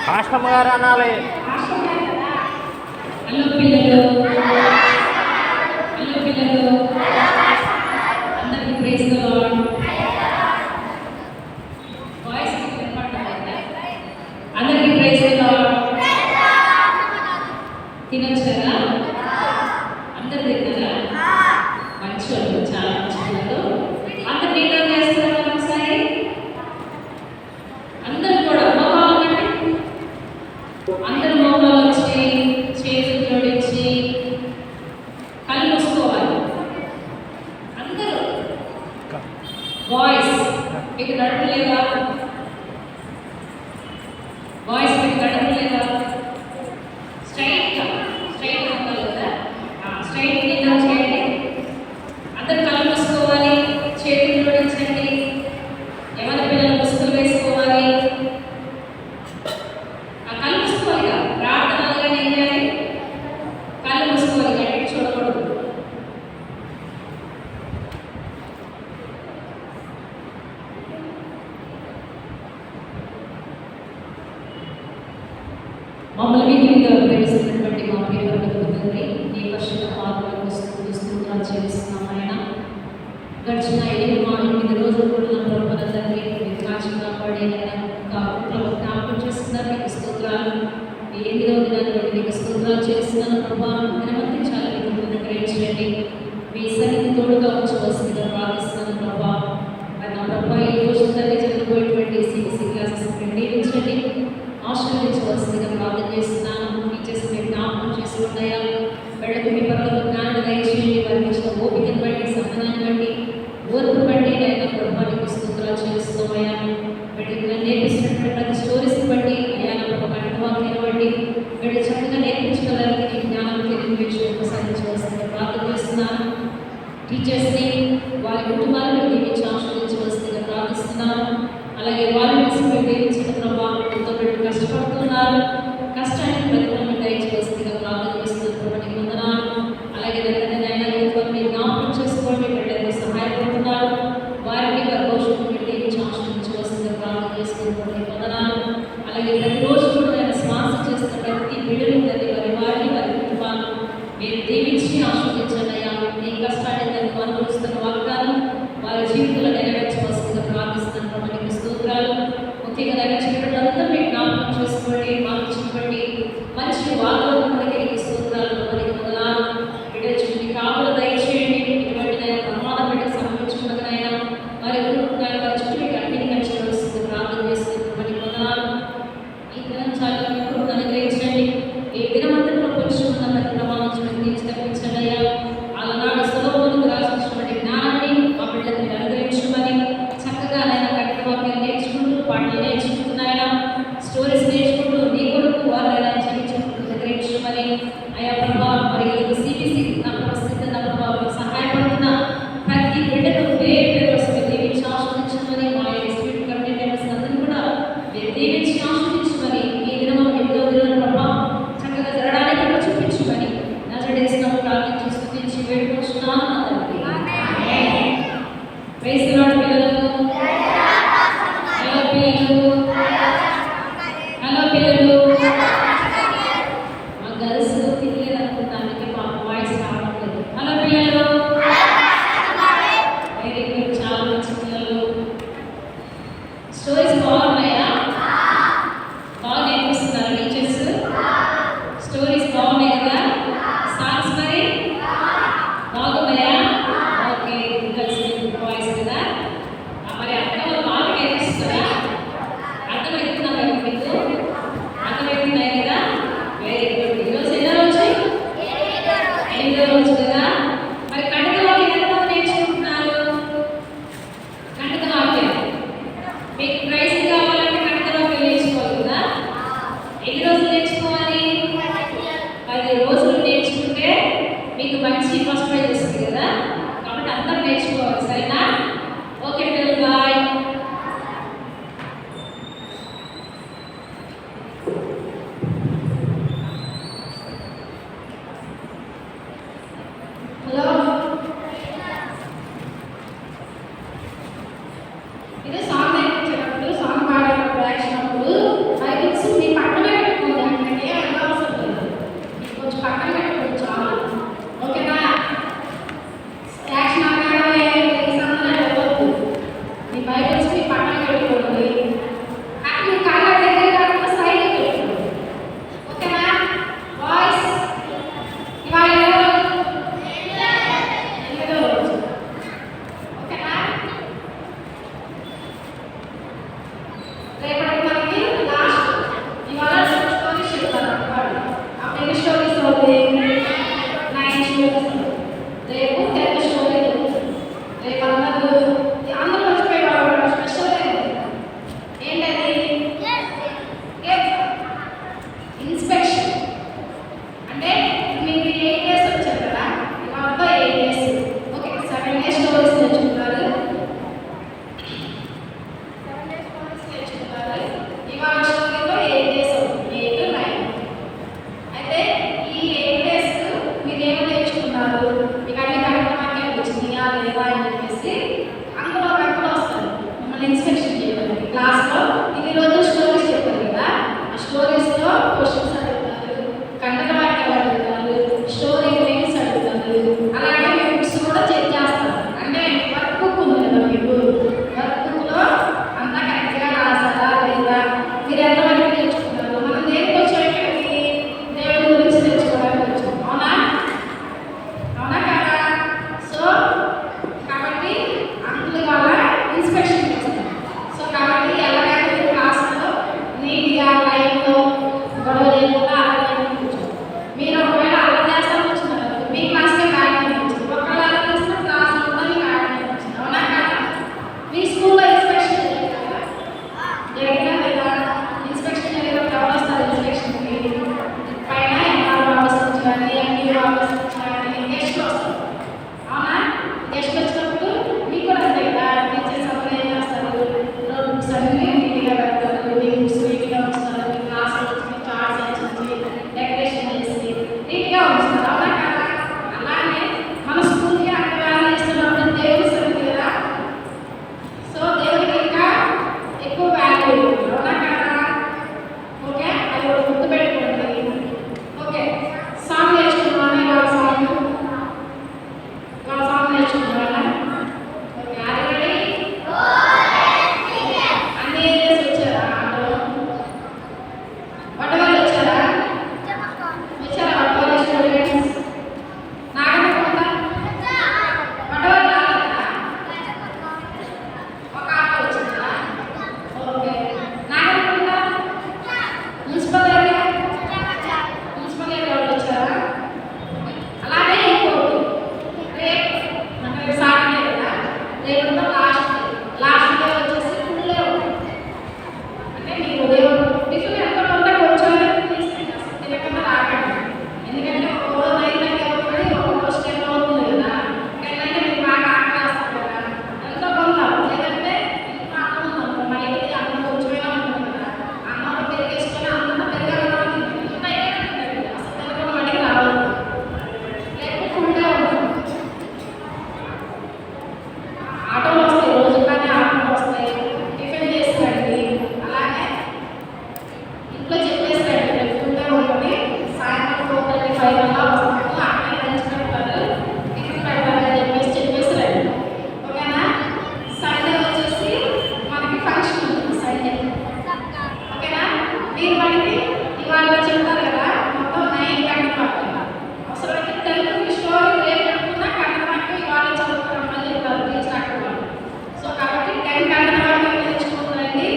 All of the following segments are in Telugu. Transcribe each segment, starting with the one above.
హాస్టమ్ గారు అనాలి. హలో పిల్లలు, హలో పిల్లలు, అందరికీ ప్రైజ్ ది లార్డ్. వాయిస్ వినపడలేదా? అందరికీ ప్రైజ్ ది లార్డ్. తినొచ్చారా? అందరు తిన్నారా? మంచోళ్ళు, చాలా మంచోళ్ళు. అందరు నీతో చేస్తున్నారు ఒకసారి. అందరూ కూడా మోకాలు అందరూ మోకాలు వచ్చి చేతులు జోడించి కళ్ళు మూసుకోవాలి. అందరూ బాయ్స్ మీకు నడుము లేదా? బాయ్స్ మీకు నడుము లేదా? స్ట్రైట్గా ఉండాలి కదా, స్ట్రైట్ కింద చేయండి. అందరు కళ్ళు మూసుకోవాలి, చేతులు జోడించండి. ఎవరి పిల్లలు ముసుగులు వేసుకోవాలి. ఆ కళ్ళు మూసుకోవాలి కదా, ప్రార్థనలుగా ఏం చేయాలి? కళ్ళు మూసుకోవాలి, గట్టి చూడకూడదు. మమ్మల్ని మిగిలిగా ప్రేమిస్తున్నటువంటి మా ప్రియమైన తండ్రి, నీ పరిశుద్ధ పాదములకు స్తుతులు చెల్లిస్తున్నాం ఆయన. గడిచిన 8 రోజులు కూడా నా ప్రభువుల తండ్రి మీరు కాచి కాపాడి జ్ఞాపకం చేస్తున్నారు. మీకు స్తోత్రాలు. 8వ దినాన్ని బట్టి మీకు స్తోత్రాలు చేస్తున్నాను ప్రభా. దినమంతించాలి, మీకు అనుగ్రహించండి. మీ సన్నిధి తోడుగా ఉంచవలసిందిగా ప్రార్థిస్తున్నాను ప్రభా. మరి నా ప్రభా ఈ రోజు తల్లి జరగబోయేటువంటి సిబిసి క్లాసెస్ దీవించండి, ఆశీర్వదించవలసిందిగా ప్రార్థన చేస్తున్నాను. టీచర్స్ మీరు జ్ఞాపకం చేసి ఉన్నాయా? బిడ్డకు మీ పనులకు జ్ఞానం దయచేయండి. వారికి ఇచ్చిన ఓపికను బట్టి, సహనాన్ని బట్టి, ఓర్పు బట్టి నేను ప్రభానికి స్తోత్రాలు చేస్తున్నామయ్యా. బిడ్డకు నేర్పిస్తున్నటువంటి ప్రతి స్టోరీస్ బట్టి అయ్యా నా ప్రభు కంఠవాక్యాన్ని బట్టి బిడ్డ చక్కగా నేర్పించగలరికి జ్ఞానం తెలియజేసి ఉపసరించవలసిందిగా ప్రార్థన చేస్తున్నాను. టీచర్స్ని వారి కుటుంబాలను దీవించి ఆశీర్వదించవలసిందిగా ప్రార్థిస్తున్నాను. అలాగే వారిని దీవించిన ప్రభావం ఎంతో బిడ్డలు కష్టపడుతున్నారు. కష్టానికి ప్రతిఫలం దయచేవలసిందిగా ప్రార్థన చేస్తున్నటువంటి వందనాలు. అలాగే దగ్గరైనా మీరు జ్ఞాపకం చేసుకోండి. బిడ్డలు సహాయపడుతున్నారు. వారికి వారి భవిష్యత్తు దీవించి ఆశీర్వదించవలసిందిగా ప్రార్థన చేసుకున్నటువంటి వందనాలు. అలాగే ప్రతిరోజు కూడా నేను స్పాన్సర్ చేస్తున్న ప్రతి బిడ్డలు వారిని వారి కుటుంబాలను మీరు దీవించి ఆశీర్వదించండి అయ్యా. మీ కష్టాన్ని దానికి అనుభవిస్తున్న వాగ్దానం వారి జీవితంలో నెరవేర్చవలసిందిగా ప్రార్థిస్తున్నాను. మనకి స్తోత్రాలు. ముఖ్యంగా నెరవేర్చేటంతా మీరు జ్ఞాపకం చేసుకోండి, మాకు చెప్పండి. మంచి వాగ్దానం మనకి స్తోత్రాలు. మనకి వందనాలు. బిడ్డలు చూడండి, కాపులు దయచేయండి. ఇటువంటి ప్రమాదం బిడ్డ సంభవించుకున్నదనైనా వారి వారి చుట్టూ మీకు అన్నిటి కంచవలసింది ప్రార్థన చేస్తున్నారు. మనకి వందనాలు. ఈ దినం చాలా మీకు అనుగ్రహించండి. ఈ దినమంతట్లో పొంచుకున్న ప్రతి ప్రమాదం నుంచి తప్పించండి అయ్యా. అలనాడు సొలొమోనుకు రాసినటువంటి జ్ఞానాన్ని మా బిడ్డలకు మీరు అనుగ్రహించమని చక్కగా ఆయన కఠినవాక్యాలు నేర్చుకుంటూ, పాటలు నేర్చుకుంటున్నాయన, స్టోరీస్ నేర్చుకుంటూ నీ కొరకు వారైనా జీవించుకుంటూ అనుగ్రహించమని అయ్యా ప్రభా. మరి సిబిసి నా పరిస్థితి నా ప్రభావం సహాయపడుతున్న ప్రతి బిడ్డకు పేరు వస్తుంది దీవించి ఆస్వాదించమని మా ఇన్స్టిట్యూట్ కమిటీ మెంబర్స్ అందరినీ కూడా మీరు దీవించి ఆస్వాదించమని ఈ దినం 8వ దినం ప్రభావం చక్కగా జరగడానికి కూడా చూపించమని నజరేసినప్పుడు ప్రార్థించి స్తుతించి వేడుకొచ్చున్నాను నా తండ్రి. ప్రైజ్ ది లార్డ్ పిల్లలు. హలో పిల్లలు, హలో పిల్లలు. మా గర్ల్స్ తినలేదు అనుకుంటా, అందుకే మా వాయిస్ రావట్లేదు. హలో పిల్లలు, వెరీ గుడ్, చాలా మంచి పిల్లలు. స్టోరీస్ బాగున్నాయా? బాగా నేర్పిస్తున్నారు టీచర్స్. స్టోరీస్ బాగున్నాయి కదా? సాంగ్స్ మరి బాగున్నాయా? ఓకే, కలిసి బాయ్స్ కదా. మరి అక్కడ బాగా నేర్పిస్తారా? అర్థమవుతున్నారా మీకు? అర్థమవుతున్నాయి కదా? Very good. ఈరోజు ఎన్నో రోజు? 8వ రోజు కదా. మరి కంటకవాక్యం ఎంతమంది నేర్చుకుంటున్నారు? కంటకవాక్యం మీకు ప్రైజ్ కావాలంటే కంటకవాక్యం నేర్చుకోవాలి కదా. ఎన్ని రోజులు నేర్చుకోవాలి? 10 రోజులు నేర్చుకుంటే మీకు మంచి ఫస్ట్ ప్రైజ్ వస్తుంది కదా. కాబట్టి అందరూ నేర్చుకోవాలి, సరేనా? ఓకే పిల్లలు, బాయ్. హలో, ఇది సాంగ్ నేర్పించేటప్పుడు, సాంగ్ పాడేటప్పుడు, యాక్షన్ అప్పుడు బైబిల్స్ మీ పక్కన ఇన్స్పెక్షన్ అంటే మీకు 8 డేస్ వచ్చారు కదా, ఇవాళతో 8 డేస్. ఓకే, 7 డేస్ స్టోరీస్ నేర్చుకున్నారు, 7 డేస్ స్టోరీస్ నేర్చుకున్నారు. ఇవాళ స్టోరీలో 8 డేస్ అవుతుంది, 8, 9. అయితే ఈ 8 డేస్ మీరు ఏం నేర్చుకున్నారు, మీకు అన్ని కార్యక్రమాలు వచ్చినాయా లేదా అని చెప్పేసి అందులో ఒకప్పుడు వస్తారు మిమ్మల్ని ఇన్స్పెక్షన్ చేయడానికి. క్లాస్లో ఇన్ని రోజులు స్టోరీస్ చెప్పారు కదా, ఆ స్టోరీస్లో క్వశ్చన్స్ అడుగుతారు, కంటక వాక్యాలు అడుగుతారు, స్టోరీ నేమ్స్ అడుగుతారు. అలాగే మీ బుక్స్ కూడా చెక్ చేస్తారు. అంటే వర్క్ బుక్ ఉంది కదా, మీకు వర్క్ బుక్లో అంతా కరెక్ట్గా రాసారా లేదా, మీరు ఎంతవరకు నేర్చుకున్నారు. మనం దేనికి వచ్చాం ఇక్కడికి, దేవుడి గురించి నేర్చుకోవడానికి వచ్చాం. అవునా అవునా కదా? సో కాబట్టి అందులో వాళ్ళ ఇన్స్పెక్షన్ చేస్తారు. సో కాబట్టి ఎలాగైతే మీరు క్లాస్లో నీట్గా లైన్లో గొడవ చేయకుండా అలా కూర్చోండి. మీరు ఒకవేళ అలా చేస్తాను వచ్చినారు, మీ క్లాస్కే కార్యక్రమం వచ్చింది, ఒకవేళ అలా చేసిన క్లాస్లో కూడా మీకు కార్యక్రమం వచ్చింది. అవునా కదా? మీ స్కూల్లో ఇన్స్పెక్షన్ జరిగింది కదా, జరిగినా లేదా ఇన్స్పెక్షన్ జరిగినప్పుడు ఎవరు వస్తారు ఇన్స్పెక్షన్కి? పైన ఎంఆర్ఓ ఆఫీస్ నుంచి కానీ ఎంఈఓ ఆఫీస్ నుంచి కానీ గెస్ట్లు వస్తారు. అవునా? గెస్ట్ వచ్చినప్పుడు మీకు కూడా అంతే కదా, టీచర్స్ అందరూ ఏం చేస్తారు, నోట్ బుక్స్ అన్ని నీట్గా పెడతారు, మీ బుక్స్ నీట్గా ఉంచుతారు, మీ క్లాస్లో వచ్చి చార్ట్స్ వేసి డెకరేషన్ చేసి నీట్గా ఉంచుతారు. అవునా కదా? అలానే మన స్కూల్కి అంత వాల్యూ ఇస్తున్నప్పుడు దేవుడి సరిగ్గా కదా, సో దేవుడికి ఇంకా ఎక్కువ వాల్యూ ఇవ్వాలి. అవునా కదా? ఓకే, అది కూడా గుర్తుపెట్టుకోండి. ఓకే, సాంగ్ నేర్చుకున్నాను, ఇవాళ సాంగ్ నేర్చుకున్నారా? ఓకే, ఆల్రెడీ అన్ని ఏరియాస్ వచ్చారా? ఆటో వడవల్లి వచ్చారా? వడవల్లి స్టూడెంట్స్ నాగనకొండ వడవల్లి రాలేదా? ఒక ఆటో వచ్చిందా? ఓకే, నాగనకొండ మున్సిపల్ ఏరియా వాళ్ళు వచ్చారా? అలాగే ఇంకోటి రేపు అంటే సాటర్డే కదా, రేపు లాస్ట్ డే వచ్చేసి ఫుల్ డే ఉంటుంది. అంటే మీరు ఉదయం టిఫిన్ ఎంత ఉంటే కొంచెం తీసుకెళ్ళి అసలు తినకుండా రాకండి. ఎందుకంటే ఒక 9 అవుతుంది, ఒక స్టెప్ అవుతుంది కదా, ఏంటంటే మీరు బాగా ఆకలి వేస్తారు కదా, ఎంతో కొంత లేదంటే ఇంట్లో అన్నం ఉందనుకో, బయటికి అన్నం కొంచెమైనా ఉంటుంది కదా, అన్నం పెరిగేసుకొని అంతా పెరగాలి, ఇంత ఏదంటే అసలు తినకుండా బయటికి రావాలి, లేకపోతే ఫుల్ డే ఉంటుంది. ఆటోలు వస్తాయి, రోజు కానీ ఆటోలు వస్తాయి, టిఫిన్ చేసుకండి. అలాగే ఇంట్లో చెప్పేసరండి, రేపు ఫుల్ డే ఉంటుంది, సాయంత్రం 4:35 అలా వస్తాము, అక్కడే లంచ్ పెడతారు, టిఫిన్ పెడతారు అని చెప్పేసి రండి. ఓకేనా? సండే వచ్చేసి మనకి ఫంక్షన్ ఉంటుంది సండే. ఓకేనా? మీరు మనకి ఇవాళ చెప్తారు కదా, మొత్తం 9 గంటలు పడుతుంది. అవసరమైతే 10 స్టోరీ రేపు పెట్టుకున్నా గంటల వరకు ఇవాళ చదువుతారని చెప్తారు టీచర్ అక్కడ వాళ్ళు. సో కాబట్టి 10 గంటల వరకు నేర్చుకుంటారండి.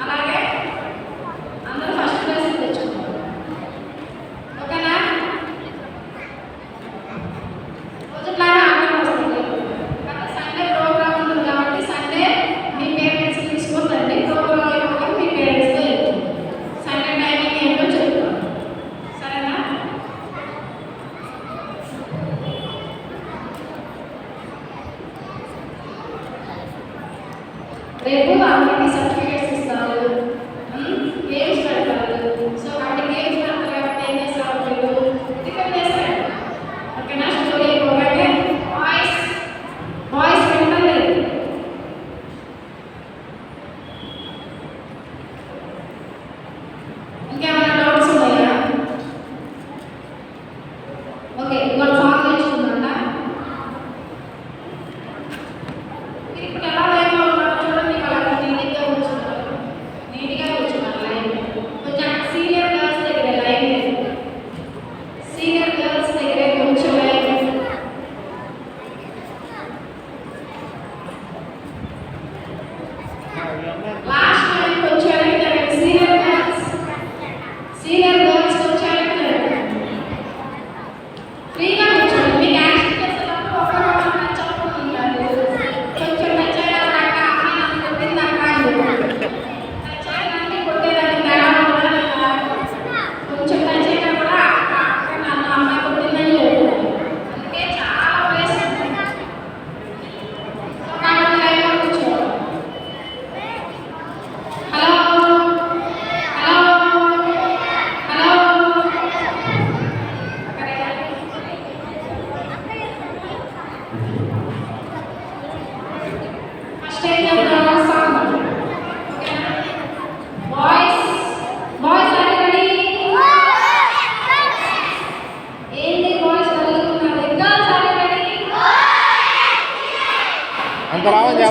అలాగే అందరూ ఫస్ట్ క్లాస్ తెచ్చుకుంటారు. ఓకేనా? రోజులాగా ఆటలు వస్తుంది, కానీ సండే ప్రోగ్రామ్ ఉంటుంది కాబట్టి సండే మీ పేరెంట్స్ తీసుకుందండి. ప్రోగ్రామ్ అయిపోయి మీ పేరెంట్స్తో వెళ్తుంది. సండే టైమింగ్ ఏంటో చెప్తాను.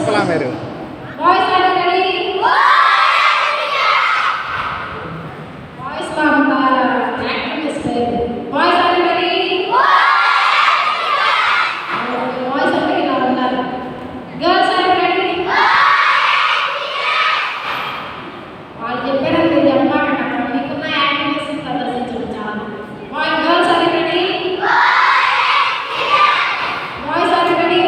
చెప్పలా మీరు. Boys are ready? బాయ్స్ బాగుంటారా? యాక్టివిటీస్ పేరు బాయ్స్ ఆర్ రెడీ? బాయ్స్ అంటే ఇలా ఉంటారు. Girls are ready? వాళ్ళు చెప్పారు మీరు చెప్పాలంట. మీకున్న యాక్టివిటీస్ ప్రదర్శించడం చాలు. Girls are ready? Boys are ready?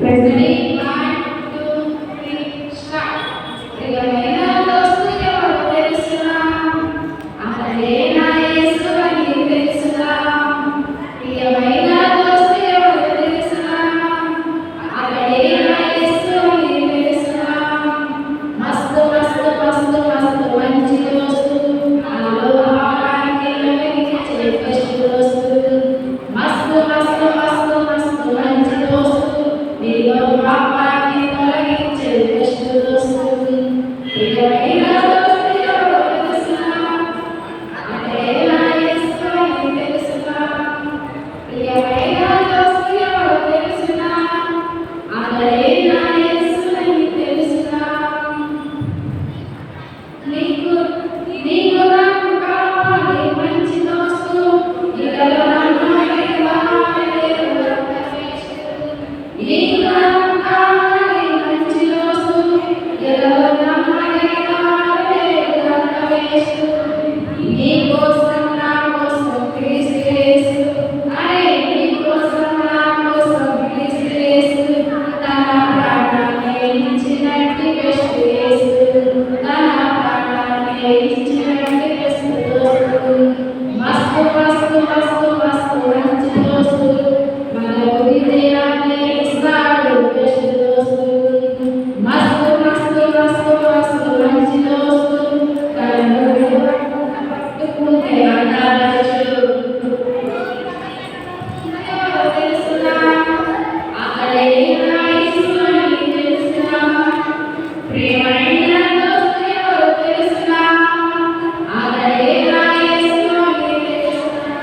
Ready? 1, 2, 3, start. ప్రియమైన దోస్తు ఎవరో తెలుసునా? అతడే నా యేసు అని తెలుసునా? ప్రియమైన దోస్తు ఎవరో తెలుసునా? అతడే నా యేసు అని తెలుసునా? మస్తు మస్తు మస్తు మస్తు మంచి దోస్తు, నాలో భావాన్ని వెలిగించే బెస్ట్ దోస్తు. మస్తు మస్తు మస్తు మస్తు మంచి దోస్తు, నీలో పాపాన్ని తొలగించే బెస్ట్ దోస్తు. ప్రియమైన దోస్తు ఎవరో తెలుసునా? అతడే నా యేసు అని తెలుసునా? ప్రియమైన దోస్తు ఎవరో తెలుసునా? అతడే నా యేసు అని తెలుసునా? నీకు నీకు నాకు కావాలి మంచి దోస్తు, ఇలలో నన్ను నీకు నాకు కావాలి మంచి దోస్తు, ఇలలో నన్ను నీ కోసం నా కోసం క్రీస్తు యేసు, అరే నీ కోసం నా కోసం క్రీస్తు యేసు, తన ప్రాణాన్ని ఇచ్చినట్టు బెస్ట్ యేసు, తన ప్రాణాన్ని ఇచ్చినట్టు బెస్ట్ దోస్తు. మస్తు మస్తు మస్తు మస్తు మంచి దోస్తు, మనకు విజయాన్ని ఇస్తాడు బెస్ట్ దోస్తు. మస్తు మస్తు మస్తు మస్తు మంచి దోస్తు, కలను పట్టుకుంటే అంటారచ్చు. ఎవరో తెలుసునా? అతడే నా యేసు అని తెలుసునా? ప్రియమైన దోస్తు ఎవరో తెలుసునా? అతడే నా యేసు అని తెలుసునా?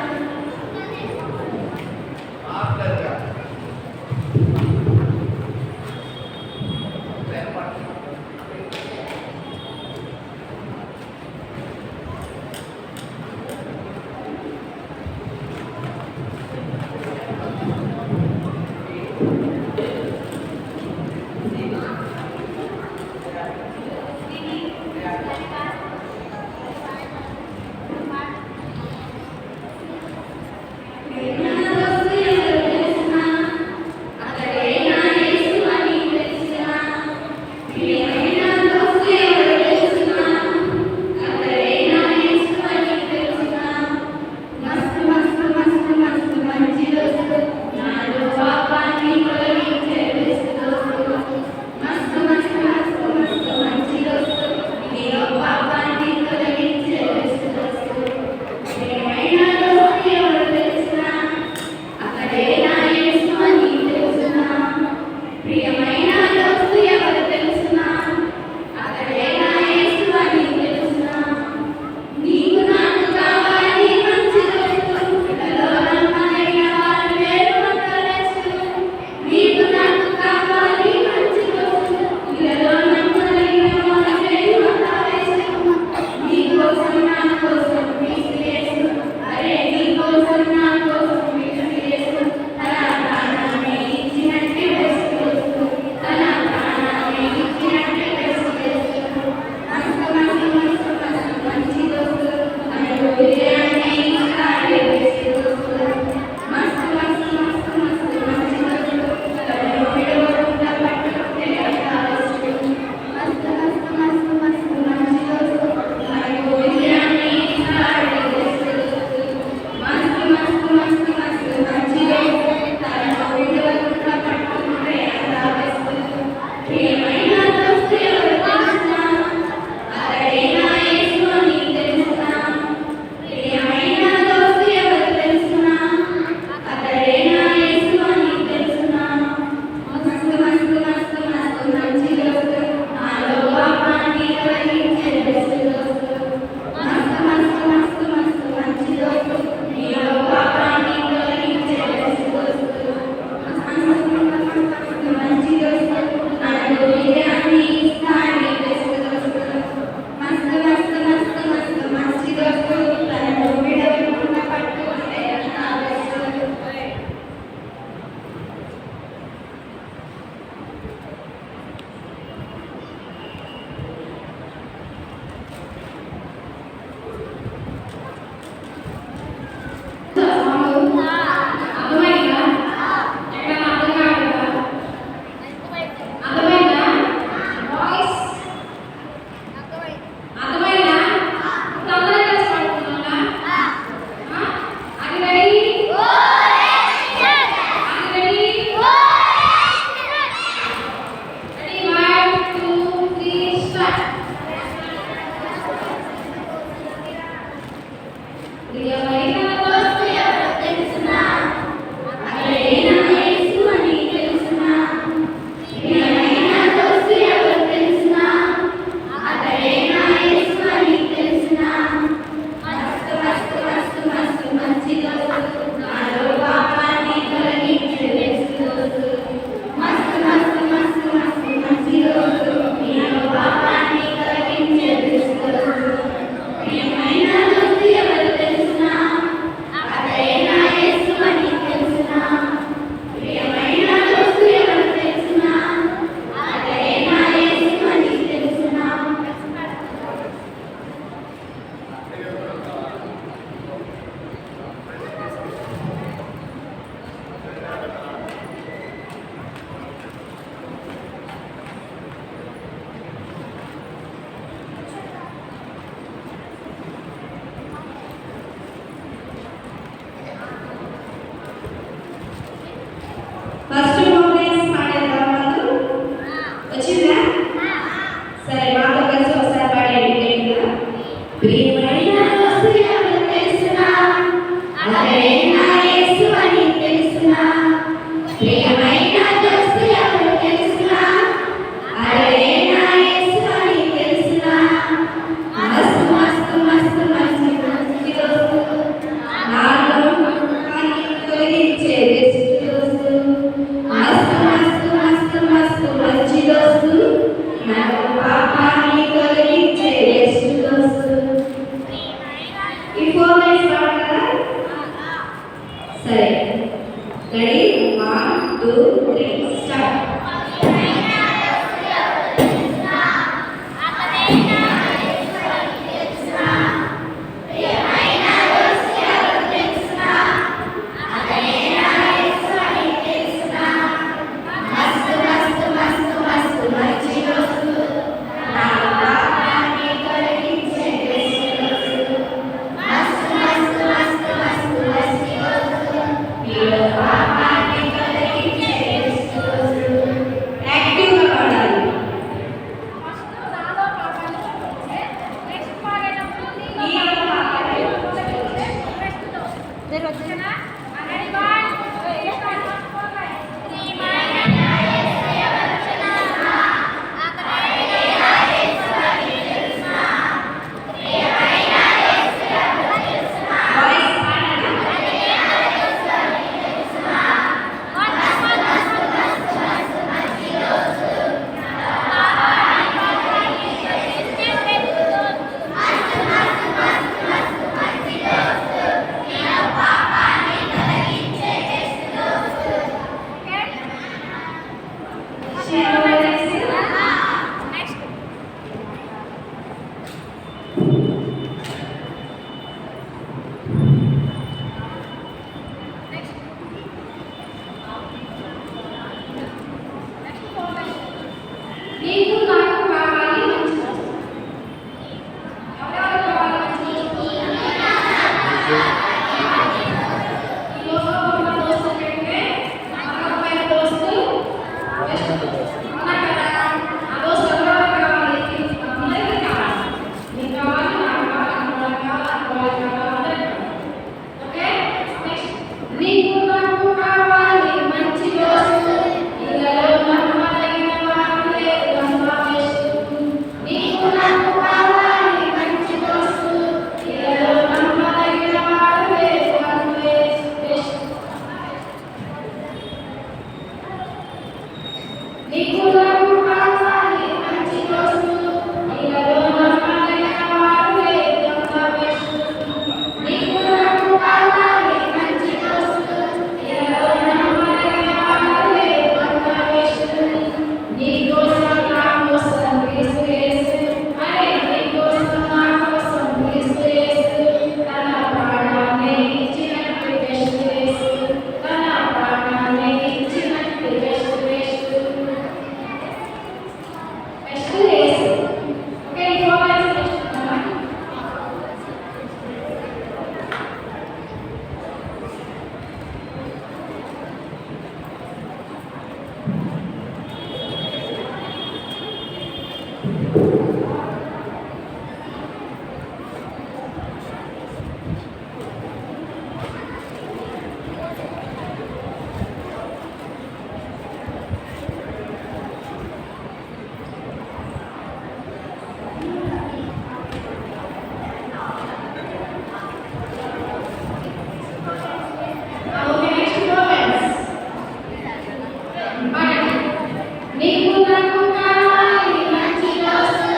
నీకు నాకు కావాలి మంచి రోజు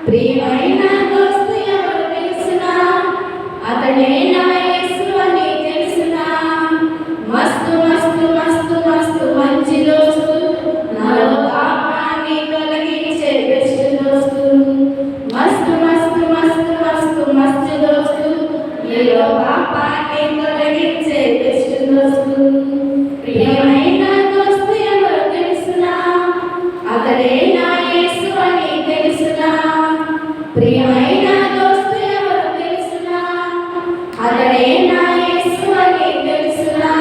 ప్రియమైన దోస్తు ఎవరు తెలుసునా, అతడే నా యేసు అని తెలుసునా. మస్తు మస్తు మస్తు మస్తు మంచి దోస్తు, నాలో పాపాన్ని తొలగించే బెస్ట్ దోస్తు. మస్తు మస్తు మస్తు మస్తు మస్తు దోస్తు, నీలో పాపాన్ని తొలగించే బెస్ట్ దోస్తు. ప్రియమైన దోస్తు ఎవరు తెలుసునా, అతడే నా యేసు అని తెలుసునా. ప్రియమైన దోస్తు ఎవరు తెలుసునా, అతడే నా యేసు అని తెలుసునా.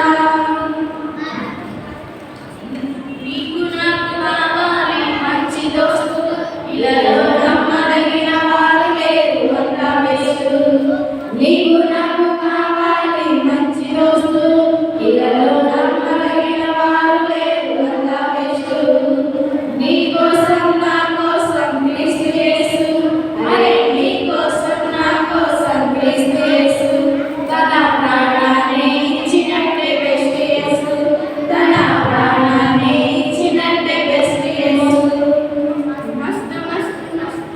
నీకు నాకు కావాలి మంచి దోస్తు, ఇలాలో నమ్మదగిన వారు లేరు అంతా బెస్ట్. నీకు నాకు కావాలి మంచి దోస్తు, ఇలాలో నమ్మదగిన వారు లేరు అంతా బెస్ట్. నీ కోసం నా కోసం క్రీస్తు యేసు, అరే నీ కోసం నా కోసం క్రీస్తు యేసు. తన ప్రాణాన్ని ఇచ్చినట్టే బెస్ట్ యేసు, తన ప్రాణాన్ని ఇచ్చినట్టే బెస్ట్ యేసు. మస్తు మస్తు మస్తు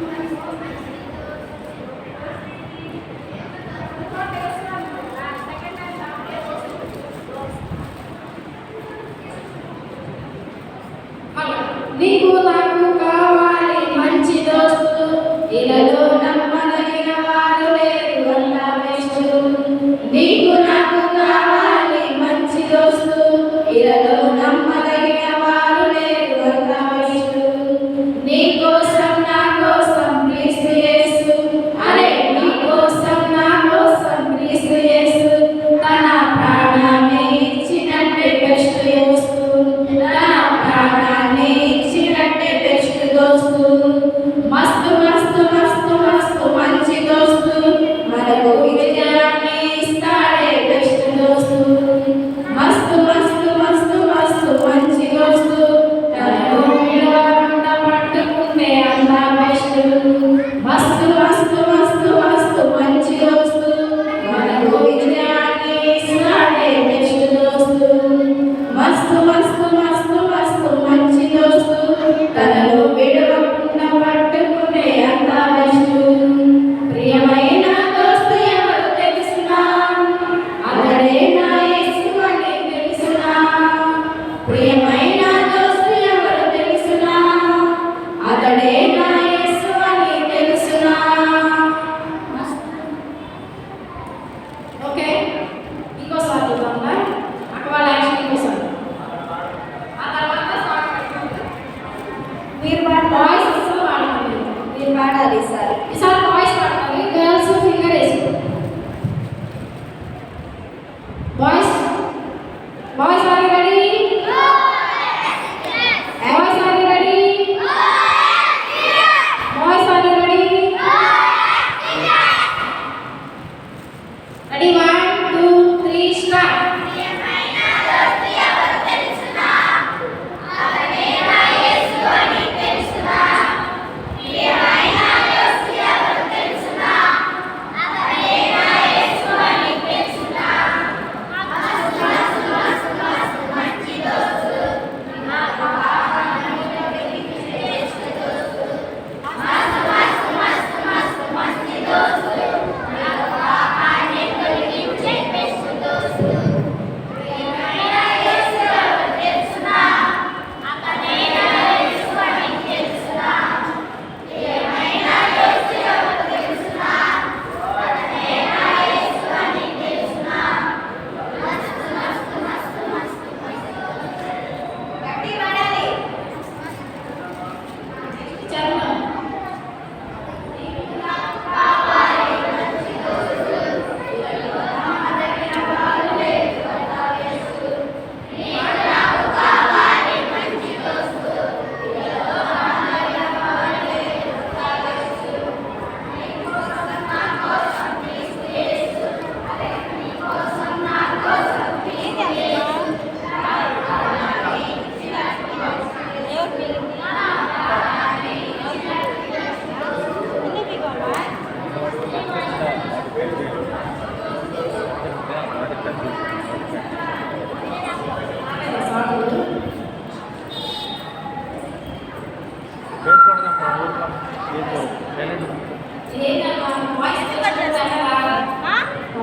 నీకు నాకు కావాలి మంచి దోస్తు, ఇలాలో నమ్మదగిన వారు లేరు అంతా బెస్ట్. నీకు నాకు కావాలి మంచి దోస్తు, ఇలాలో నమ్మదగిన వారు లేరు అంతా బెస్ట్. నీ కోసం నా కోసం క్రీస్తు యేసు, అరే నీ కోసం నా కోసం క్రీస్తు యేసు. తన ప్రాణాన్ని ఇచ్చినట్టే బెస్ట్ యేసు, తన ప్రాణాన్ని ఇచ్చినట్టే బెస్ట్ దోస్తు. మస్తు మస్తు మస్తు మస్తు మంచి దోస్తు, మనకు విజయాన్ని ఇస్తాడే బెస్ట్ దోస్తు. మస్తు మస్తు మస్తు మస్తు మంచి దోస్తు, తనను విడవకుండా పట్టుకునే అంతా బెస్ట్. మస్తు మస్తు మస్తు మస్తు మంచి దోస్తు, మనకు విజయాన్ని ఇస్తాడే బెస్ట్ దోస్తు. మస్తు మస్తు మస్తు మస్తు మంచి దోస్తు, తనను విడవకుండా పట్టుకునే అంతా బెస్ట్. ప్రియమైన దోస్తు ఎవరు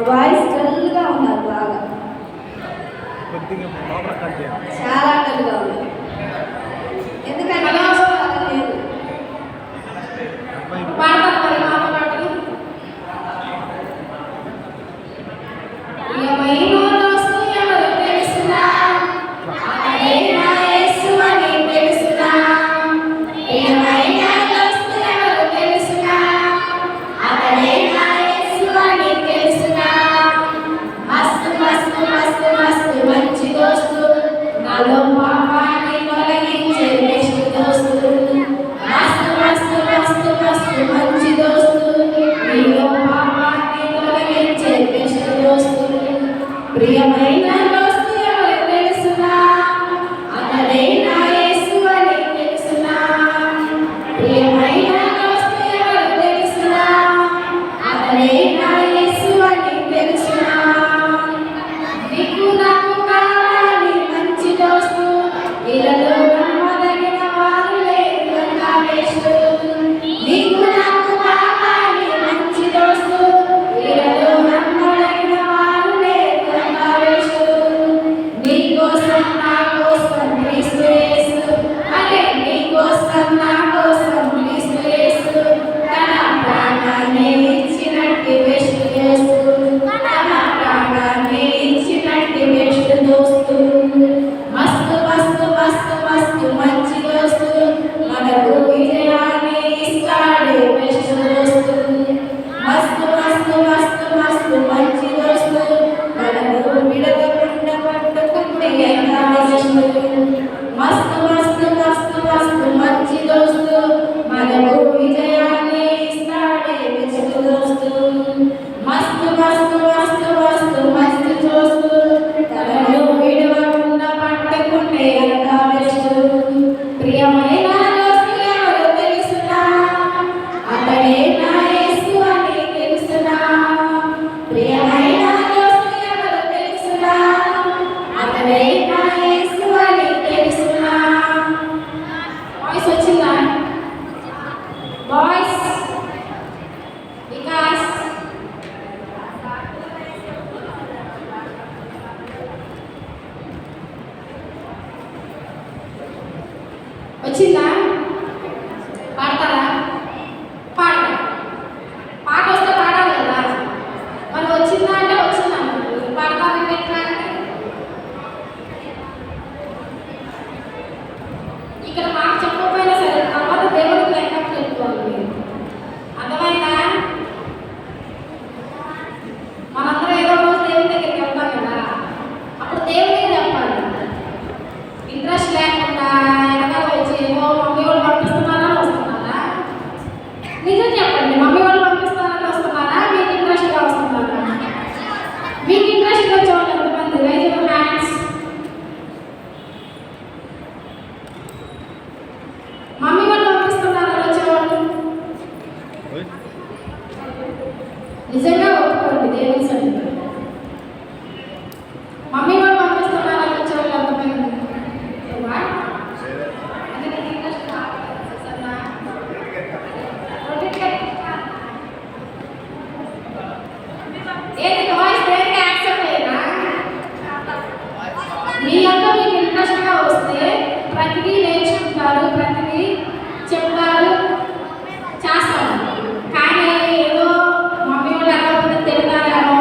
వాయిస్ డల్గా ఉన్నారు బాగా, కొద్దిగా లోపల కట్ చేయండి. చాలా డల్గా ఉన్నారు. ఎందుకంటే లేదు అబ్బాయి పాడతారు మరి మామ పాటలు. ప్రియమైన దోస్తు ఎవరు తెలుసునా, అతడే నా యేసు అని తెలుసునా. ప్రియమైన దోస్తు ఎవరు తెలుసునా, అతడే నా యేసు అని తెలుసునా. మస్తు మస్తు మస్తు మస్తు మంచి దోస్తు, నాలో పాపాన్ని తొలగించే బెస్ట్ దోస్తు. మస్తు మస్తు మస్తు మస్తు మంచి దోస్తు, నీలో పాపాన్ని తొలగించే బెస్ట్ దోస్తు. ప్రియమైన దోస్తు ఎవరు తెలుసునా, అతడే నా యేసు అని తెలుసునా. ప్రియమైన దోస్తు ఎవరు తెలుసునా, అతడే నా యేసు అని తెలుసునా. నీకు నాకు కావాలి మంచి దోస్తు, ఇలలో నమ్మదగిన వారు లేరు అంతా వేస్ట్. నీకు నాకు కావాలి మంచి దోస్తు, ఇలలో నమ్మదగిన వారు లేరు అంతా వేస్ట్. నీ కోసం నా కోసం క్రీస్తు యేసు, అదే నీ కోసం నా కోసం క్రీస్తు యేసు. తన ప్రాణాన్ని ఇచ్చినట్టు బెస్ట్ దోస్తు, తన ప్రాణాన్ని ఇచ్చినట్టు బెస్ట్ దోస్తు. మస్తు మస్తు మస్తు మస్తు మంచి దోస్తు, మనకు విజయాన్ని ఇస్తాడు బెస్ట్ దోస్తు. మస్తు మస్తు మస్తు మస్తు మంచి దోస్తు, మనకు విడవకుండా పట్టుకుంటే ఎంత బెస్ట్. మస్తు మస్తు మస్తు మస్తు మంచి దోస్తు, మనకు విజయాన్ని ఇస్తాడే బెస్ట్ దోస్తు. మస్తు మస్తు మస్తు మస్తు మంచి దోస్తు, తనను విడవకుండా పట్టుకుంటే ఎంత బెస్ట్. ప్రియమైన దోస్తు ఎవరు తెలుసునా, అతడే నా యేసు అని తెలుసునా. ప్రియమైన దోస్తు ఎవరు తెలుసునా, అతడే నా యేసు అని తెలుసునా. వాయిస్ వచ్చిందా? వాయిస్ వికాస్ వచ్చిందా? పాడతారా? పాడతారా? పాట వస్తే పాడాలి కదా. మరి వచ్చిందా అంటే వచ్చిందా, పాడతారంటే ఎట్లా అంటే ఇక్కడ మాకు చెప్పకపోయినా సరే తర్వాత దేవుడికి లెక్క చెప్పుకోవాలి మీరు. అర్థమైందా? మనందరం ఏదో రోజు దేవుడి దగ్గరికి వెళ్తాం కదా, అప్పుడు దేవుడికి చెప్పాలి. ఇంట్రెస్ట్ లేకుండా వెనకాల వచ్చి ఏమో మమ్మీ వాళ్ళు పంపిస్తున్నారా వస్తున్నారా? నిజం చెప్పండి, మమ్మీ వాళ్ళు పంపిస్తున్నారా వస్తున్నారా, మీకు ఇంట్రెస్ట్గా వస్తున్నారా? మీకు ఇంట్రెస్ట్గా వచ్చేవాళ్ళు ఎంతమంది? Rise your hands. మమ్మీ వాళ్ళు పంపిస్తున్నారా వచ్చేవాళ్ళు? నిజంగా ఒప్పుకోండి దేవుని సన్నిధిలో. మమ్మీ వాళ్ళు పంపిస్తున్నారా వచ్చేవాళ్ళు ఎంతమంది? అంటే నీకు ఇంట్రెస్ట్ కావాలన్నా ఏంటి వాయిస్ దేనికి యాక్సెప్ట్ అయ్యేనా? మీ అంతా మీకు ఇంట్రెస్ట్గా వస్తే ప్రతిదీ నేర్చుకుంటారు, ప్రతిదీ చెప్తారు, చేస్తారు. కానీ ఏదో మమ్మీ వాళ్ళు ఎక్కకపోతే తిడతారేమో,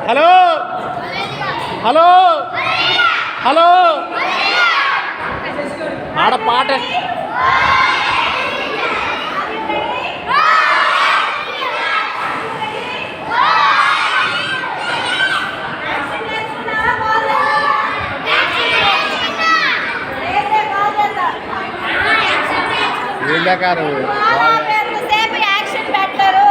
హలో హలో హలో ఆడ పాట ఏందాకారు ఎంతసేపు యాక్షన్ పెట్టరు.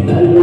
Thank you.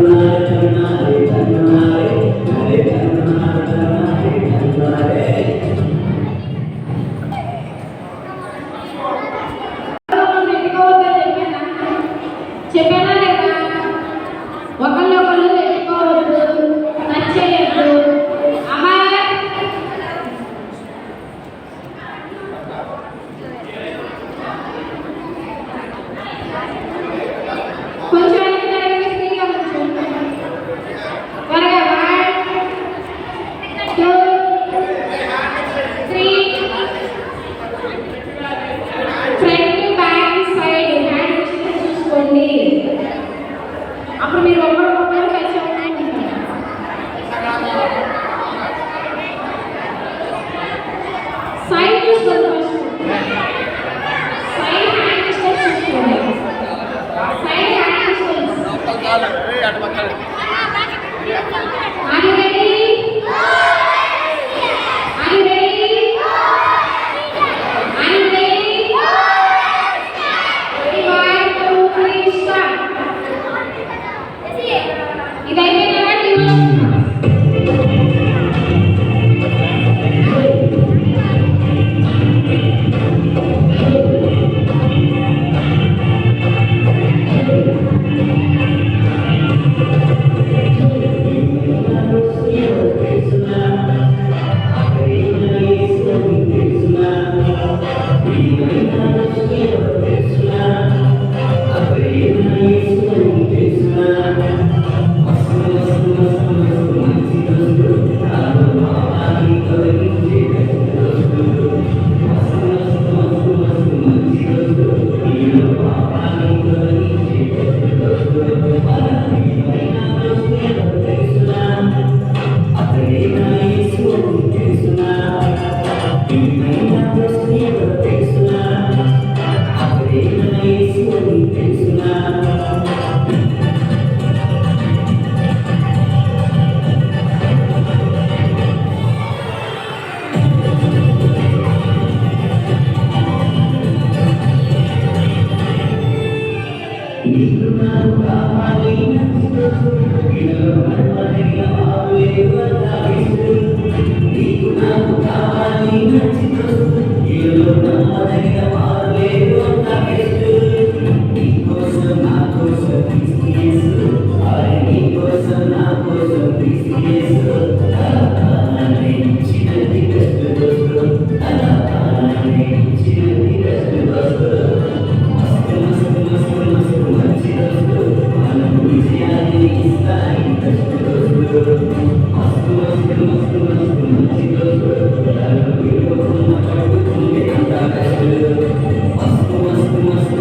మస్తు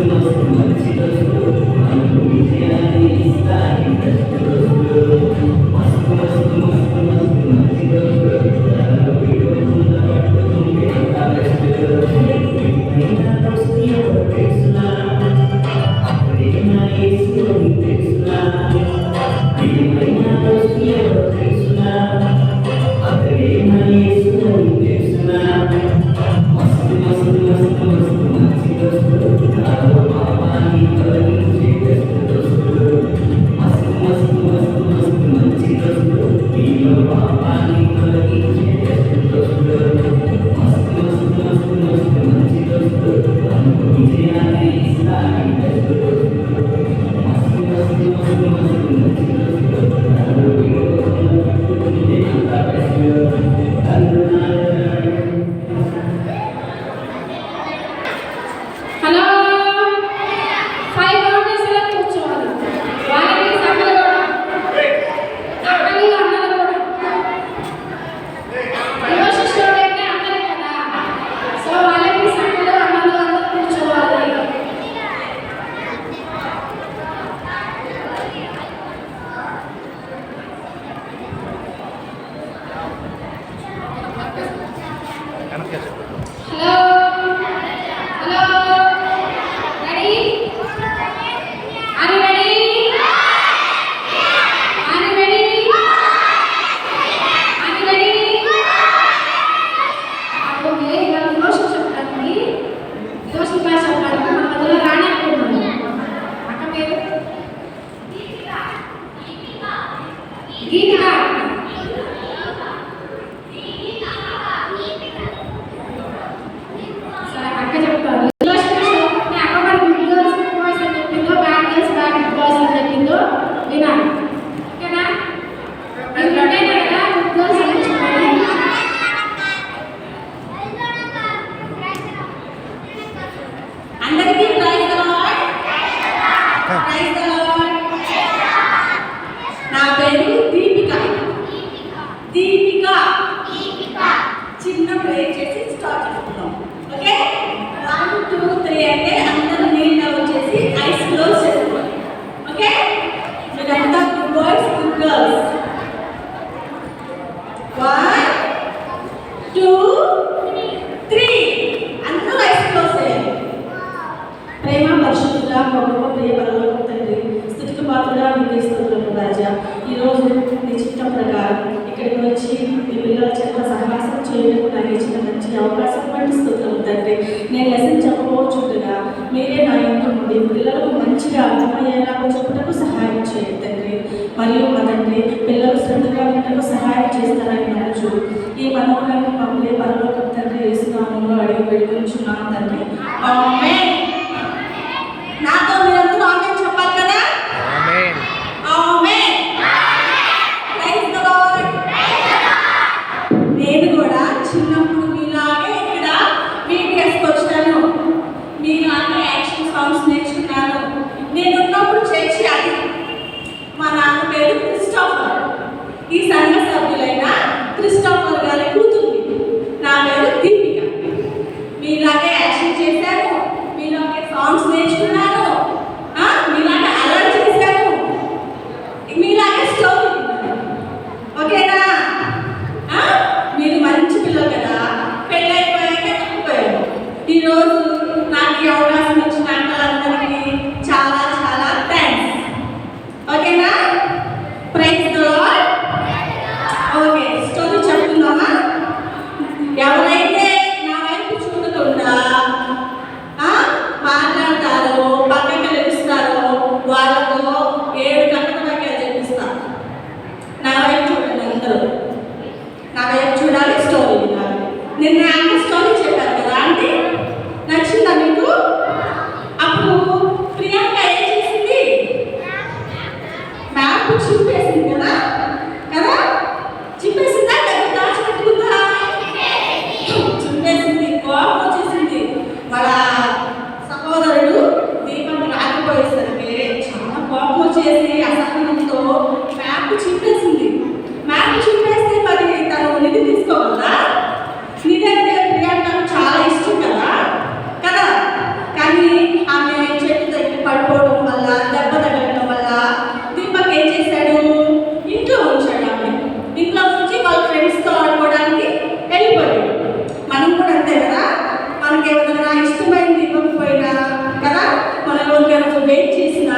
కొంచెం వెయిట్ చేసినా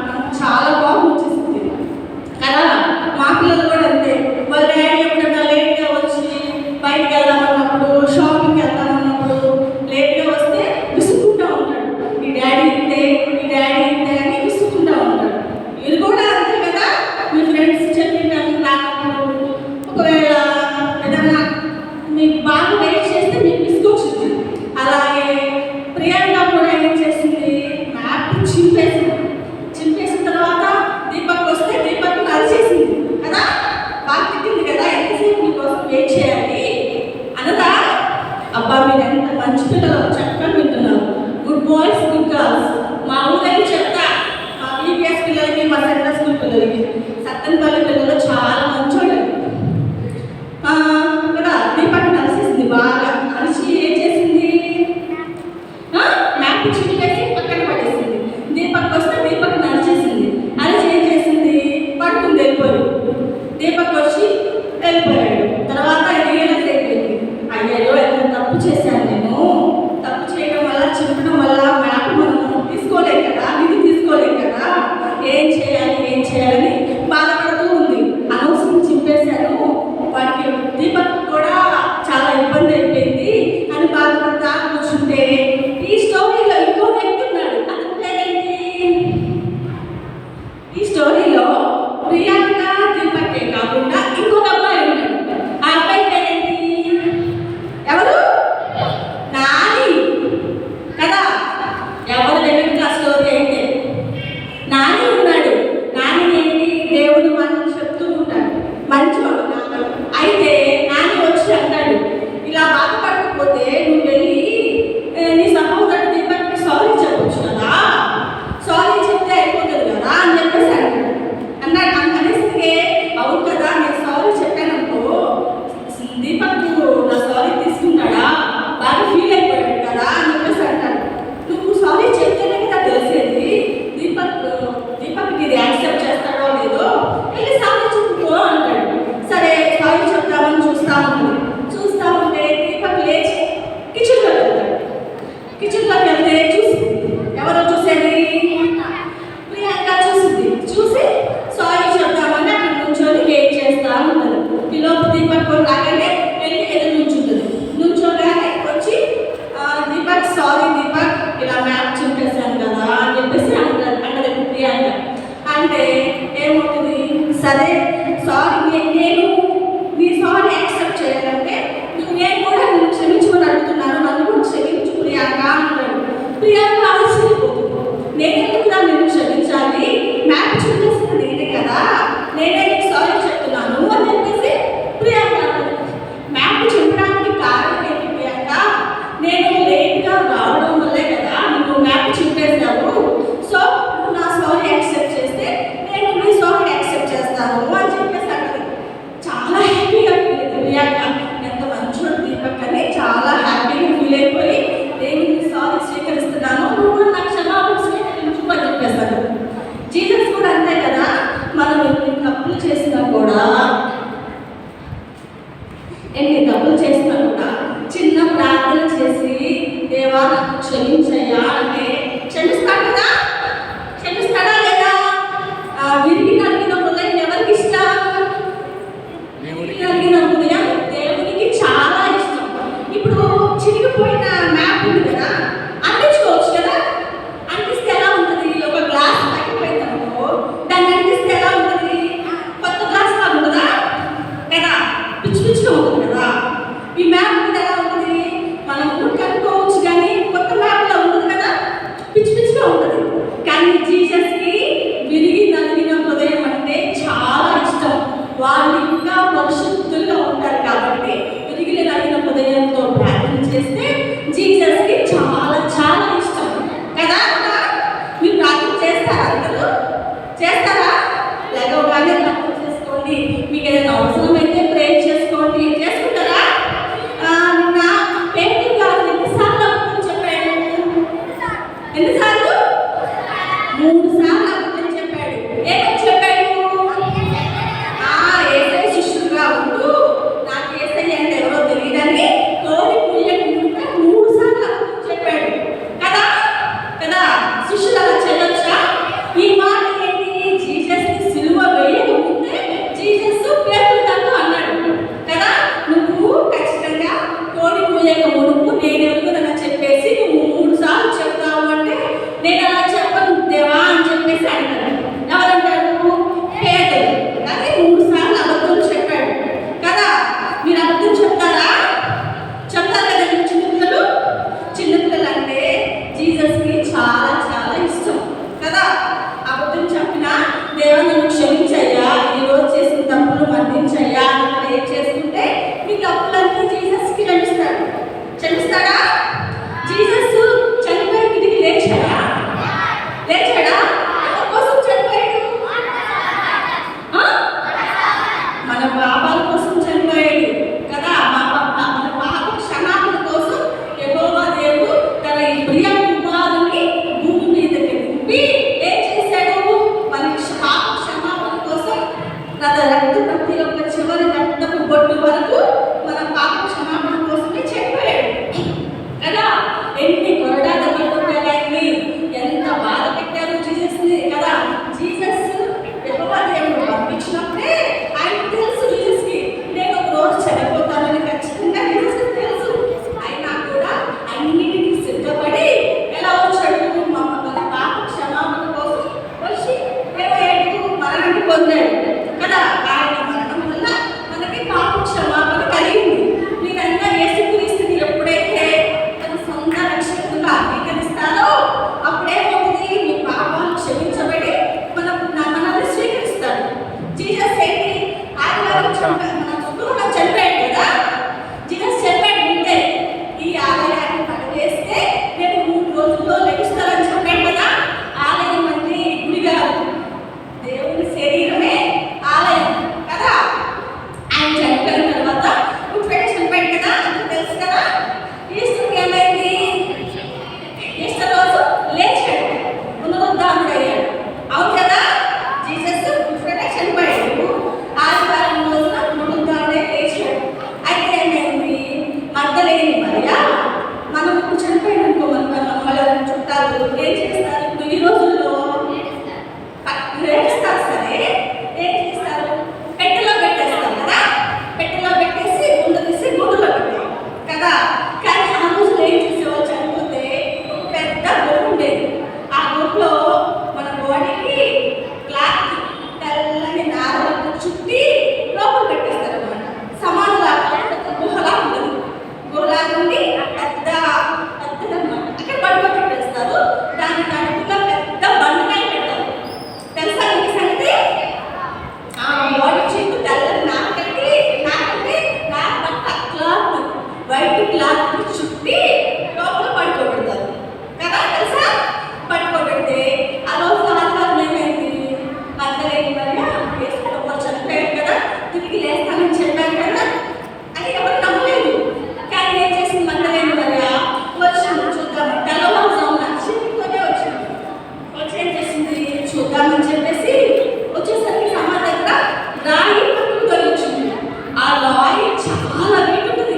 నాకు చాలా బాగా వచ్చేసింది కదా. మా పిల్లలు కూడా అంతే, వాళ్ళ డాడీ ఎప్పుడన్నా లేట్గా వచ్చి బయటకు వెళ్దామన్నప్పుడు, షాపింగ్కి వెళ్దామన్నప్పుడు లేట్గా వస్తే విసుక్కుంటూ ఉంటాడు. మీ డాడీ ఇంతే అని విసుక్కుంటూ ఉంటాడు. మీరు కూడా అంతే కదా, మీ ఫ్రెండ్స్ చెప్పిన రానప్పుడు ఒకవేళ ఏదన్నా మీకు బాగా వెయిట్ చేస్తే మీకు విసుకొచ్చింది. అలాగే ప్రియాంక కూడా ఏం చేసింది, మ్యాప్ చింపేసిన తర్వాత దీపక్ వస్తే దీపక్ కలిసేసింది కదా, బాగా తిట్టింది కదా, ఎంతసేపు మీకోసం వెయిట్ చేయాలి అనదా. అబ్బా మీరు ఎంత మంచి పిల్లలు, చక్కగా వింటున్నారు. Good boys good girls. మా ఊళ్ళకి చెప్తా, మా బీపీఎస్ పిల్లలకి, మా సెంట్రల్ స్కూల్ పిల్లలకి, సత్తెనపల్లి పిల్లలు చాలా మంచోళ్ళు కదా. దీపక్ కలిసేసింది, బాగా కలిసి ఏం చేసింది, మ్యాప్ చింపేసి పక్కన పడేసింది. దీపక్ వస్తే దీపక్ నడిచేసింది, అరిచి ఏం చేసింది, పట్టుకుని వెళ్ళిపోయాడు. దీపక్ వచ్చి వెళ్ళిపోయాడు. తర్వాత రియలైజ్ అయిపోయింది, అయ్యో ఎంత తప్పు చేశాను నేను, తప్పు చేయడం వల్ల చింపడం వల్ల మ్యాప్ మనం తీసుకోలేం కదా, నిధి తీసుకోలేం కదా, ఏం చేయాలని బాధపడుతూ ఉంది. అనవసరం చింపేశాను, వాడికి దీపక్ కూడా చాలా ఇబ్బంది అయిపోయింది అని బాధపడతా కూర్చుంటే ఈ స్టోరీలో ఇంకో వ్యక్తి ఉన్నాడు. అతని పేరేంటి, ఈ స్టోరీలో ప్రియాంక దీపక్కే కాకుండా ఇంకొక అబ్బాయి ఉన్నాడు. ఆ అబ్బాయి పేరేంటి, ఎవరు, నాని కదా. ఎవరు తెలియదు ఆ స్టోరీ అయితే, నాని ఉన్నాడు. నాని ఏంటి, దేవుడు మనం చెప్తూ ఉంటాడు, మంచివాడు నాని. అయితే నాని వచ్చి అంటాడు, ఇలా బాధపడకపోతే నువ్వు వెళ్ళి నీ సహోదరుడు దీపక్కి సారీ చెప్పొచ్చు కదా, సారీ చెప్తే అయిపోతుంది కదా అని చెప్పేసి అన్నాడు. అనేసరికి అవును కదా, నేను సారీ చెప్పాననుకో దీపక్ నా సారీ తీసుకుంటాడా, బాగా ఫీల్ అయిపోయాడు కదా అని చెప్పేసి అంటాడు. నువ్వు సారీ చెప్తేనే కదా తెలిసేది దీపక్కి ఇది యాక్సెప్ట్ చేస్తాడో లేదో, వెళ్ళి సారీ చెప్పుకో అంటాడు. సరే సారీ చెప్తామని చూస్తా ఉంటే దీపక్ లేచి కిచెన్లోకి వెళ్తాడు. కిచెన్లోకి వెళ్తే ఎవరో చూసేది, ప్రియాంక చూసి సారీ చెప్తామని అక్కడ నుంచొని వెయిట్ చేస్తా ఉంటారు. ఈలోపు దీపక్ రాగానే వెళ్ళి ఎదురు నుంచోగానే వచ్చి దీపక్ సారీ దీపక్ ఇలా మ్యాప్ చింపేశాను కదా అని చెప్పేసి అంటది ప్రియాంక. అంటే ఏమవుతుంది, సరే సారీ నేను నీ సారీ యాక్సెప్ట్ చేయాలంటే నేను కూడా నిన్ను క్షమించుకొని అడుగుతున్నాను, నన్ను కూడా క్షమించు ప్రియాంక అంటాడు. ప్రియాంక ఆశ్చర్యపోతుంది, నేనెందుకు నిన్ను క్షమించాలి, మ్యాప్ చింపేసిన నేనే కదా, నేనే నీకు సారీ చెప్తున్నాను అని చెప్పేసి ప్రియాంక అంటాడు. మ్యాప్ చింపడానికి కారణం ఏంటి ప్రియాంక, నేను లేట్గా రావడం వల్లే కదా నువ్వు మ్యాప్ చింపేశావు. సో నువ్వు నా సారీ యాక్సెప్ట్ చేస్తే నేను నీ సారీ యాక్సెప్ట్ చేస్తాను అని చెప్పేసి అంటారు. చాలా హ్యాపీగా ఫీల్ అవుతుంది ప్రియాంక, ఎంత మంచోడు దీపక్ అని చాలా హ్యాపీగా ఫీల్ అయిపోయి దేవుని సారీ స్వీకరిస్తున్నాను, నువ్వు కూడా నాకు క్షమాపణ స్వీకరించు అని చెప్పేస్తాడు. జీసస్ కూడా అంతే కదా, మనం ఎన్ని తప్పులు చేసినా కూడా చిన్న ప్రార్థన చేసి దేవా నాకు క్షమించయ్యా అంటే క్షమిస్తాడు కదా, క్షమిస్తాడా లేదా. విరిగి నలిగిన హృదయం ఎవరికి ఇష్టం, విరిగి నలిగిన హృదయం దేవునికి చాలా ఇష్టం. ఇప్పుడు చిరిగిపోయిన మ్యాప్ ఉంది కదా, అంటించుకోవచ్చు కదా, అంటిస్తే ఎలా ఉంటుంది, ఒక గ్లాస్ తగ్గిపోయిందనుకో దాన్ని అంటిస్తే ఎలా ఉంటుంది, కొత్త గ్లాస్ లాగా ఉంటుందా కదా, పిచ్చిగా ఉంటుంది కదా. ఈ మ్యాప్ మీద ఎలా ఉంటుంది, మనం కనుక్కోవచ్చు కానీ కొత్త మ్యాప్లో ఉంటుంది కదా, పిచ్చిగా ఉంటుంది. కానీ జీసస్కి విరిగి నలిగిన హృదయం అంటే చాలా ఇష్టం. వాళ్ళు ఇంకా పరిశుద్ధులుగా ఉంటారు కాబట్టి విరిగి నలిగిన హృదయంతో ప్రార్థన చేస్తే జీసస్కి చాలా చాలా ఇష్టం కదా. మీరు ప్రార్థన చేస్తారా, అందరూ చేస్తారా, లేకపోతే ప్రార్థన చేసుకోండి, మీకు ఏదైనా అవసరమైతే ప్రే చేసుకోండి, చేసుకుంటారా. నా పెయింటింగ్ కాదు ఎన్నిసార్లు అబద్ధం చెప్పాడు, ఎన్నిసార్లు, 3 సార్లు అబద్ధం చెప్పాడు. ఏమని చెప్పాడు, ఏసై శిష్యుడుగా ఉంటూ నాకు ఏసై అంటే ఎవరో తెలియదని కోడి పుయ్యకుండా 3 సార్లు అబద్ధం చెప్పాడు. పొందాడు కదా. ఆయన మరణం వల్ల మనకి పాప క్షమాపణ కలిగింది. మీరంతా యేసుక్రీస్తుని ఎప్పుడైతే తన సొంత రక్షకుడుగా అంగీకరిస్తారో అప్పుడేమవుతుంది, మీ పాపాలు క్షమించబడి మనల్ని స్వీకరిస్తాడు. జీసస్ ఏంటి, ఆదివారం చనిపోయాడు కదా. జీసస్ చెప్పాడు ముందే, ఈ ఆలయాన్ని పడవేస్తే నేను 3 రోజుల్లో లెగుస్తానని చెప్పాడు కదా. ఆలయం అంటే గుడి కాదు, దేవుని శరీరమే ఆలయం కదా. ఆయన చనిపోయిన తర్వాత పుట్టుబెట్టి చనిపోయాడు కదా, అంటే తెలుసు కదా. ఈస్టర్కి ఏమైంది, ఈస్టర్ రోజు లేచాడు, పునరుద్ధానుడు అయ్యాడు. అవును కదా. జీసస్ పుట్టుబెట్టి చనిపోయాడు, ఆదివారం రోజున పునరుద్ధానుడే లేచాడు. అయితే ఏమైంది, మగ్దలేని మరియ మనం ఇప్పుడు చనిపోయిననుకో మన చుట్టాలు ఏం చేస్తారు, ఇప్పుడు ఈ రోజుల్లో ఏడుస్తారు. సరే ఏం చేస్తారు, పెట్టెలో పెట్టేస్తారు కదా. పెట్టెలో పెట్టేసి గుండె తీసి గుండెలో పెట్టారు కదా. కానీ ఆ రోజులు ఏం చేసేవాళ్ళు, చనిపోతే పెద్ద గొప్ప ఉండేది. ఆ గొప్పలో మన బాడీకి క్లాత్ తెల్లని నారలతో చుట్టి లోపల పెట్టేస్తారు అన్నమాట. సమానంగా గుహలా ఉంటుంది. గుహలా నుండి పెద్దదన్నమాట. అక్కడ పడుకోబెట్టేస్తారు. దానికి అడుగులో పెద్ద బండకాయ పెట్టారు. తెలుసా మీకు సంగతి? ఆ బాడీ చుట్టూ తెల్లని నాకంటే క్లాత్ వైట్ క్లాత్ చుట్టి లోపల పడుకోబెడతారు కదా. తెలుసా? పడుకోబెడితే ఆ రోజు ఆదివారం ఏమైంది, మగ్దలేని మరియ యేసు ప్రభువు చనిపోయాడు కదా, తిరిగి లేస్తానని చెప్పారు కదా. అది ఎవరు నమ్మలేదు. కానీ ఏం చేసింది మగ్దలేని మరియ, వచ్చింది చూద్దాం, తెల్లవారుజామున చీకటితోనే వచ్చింది. వచ్చి ఏం చేసింది, చూద్దామని చెప్పేసి వచ్చేసరికి సమాధి దగ్గర రాయి పట్టుకుని వచ్చింది. ఆ రాయి చాలా వెయిట్ ఉంటుంది,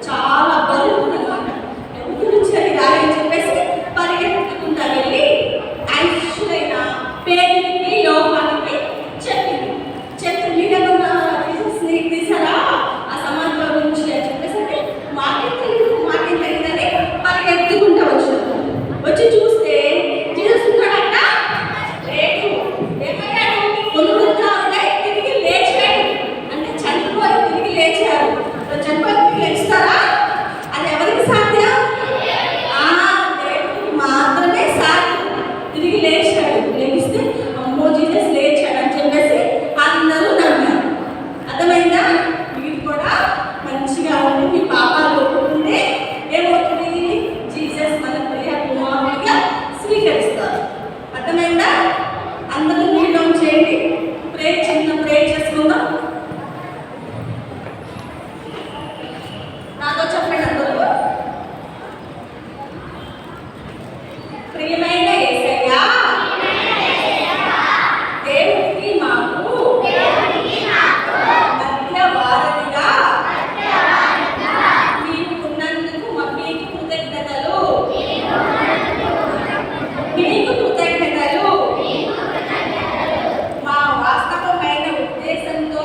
చాలా బరువు ఉంటుంది అన్నమాట. ఎవరు వచ్చారు రాయి అని చెప్పేసి పరిగెత్తుకుంటా వెళ్ళి ఆయన శిష్యులైన పేరుకి యోహానికి చెప్పింది. మీరేమన్నా తీసారా ఆ సమాధిలో నుంచి అని చెప్పేసి, మాకేం తెలియదని పరిగెత్తుకుంటా వచ్చారు. వచ్చి చూస్తే జీసస్ ఉన్నాడంట, లేడు. ఏమయ్యాడు, పునరుద్ధానుడై తిరిగి లేచాడు. అంటే చనిపోయి తిరిగి లేచారు. చనిపోయి తిరిగి లేస్తారా? అది ఎవరికి సాధ్యం? దేవుడికి మాత్రమే సాధ్యం. తిరిగి లేచాడు. లేస్తే అమ్మో జీసస్ లేచాడు అని చెప్పేసి అందరూ నమ్మారు. అర్థమైందా? మీరు కూడా మంచిగా ఉండి మీ పాపాలు ఒప్పుకుంటే ఏమవుతుంది, జీసస్ మన ప్రియ కుమారుడిగా స్వీకరిస్తారు. అర్థమైందా? అందరూ నీలో చేయండి. చిన్న ప్రే చేసుకుందాం. నాతో చెప్పండి అందరూ. ప్రియమైన యేసయ్యా, దేవుడికి మాకు మధ్యవారధిగా మీరు ఉన్నందుకు మీకు కృతజ్ఞతలు. మా వాస్తవమైన ఉద్దేశంతో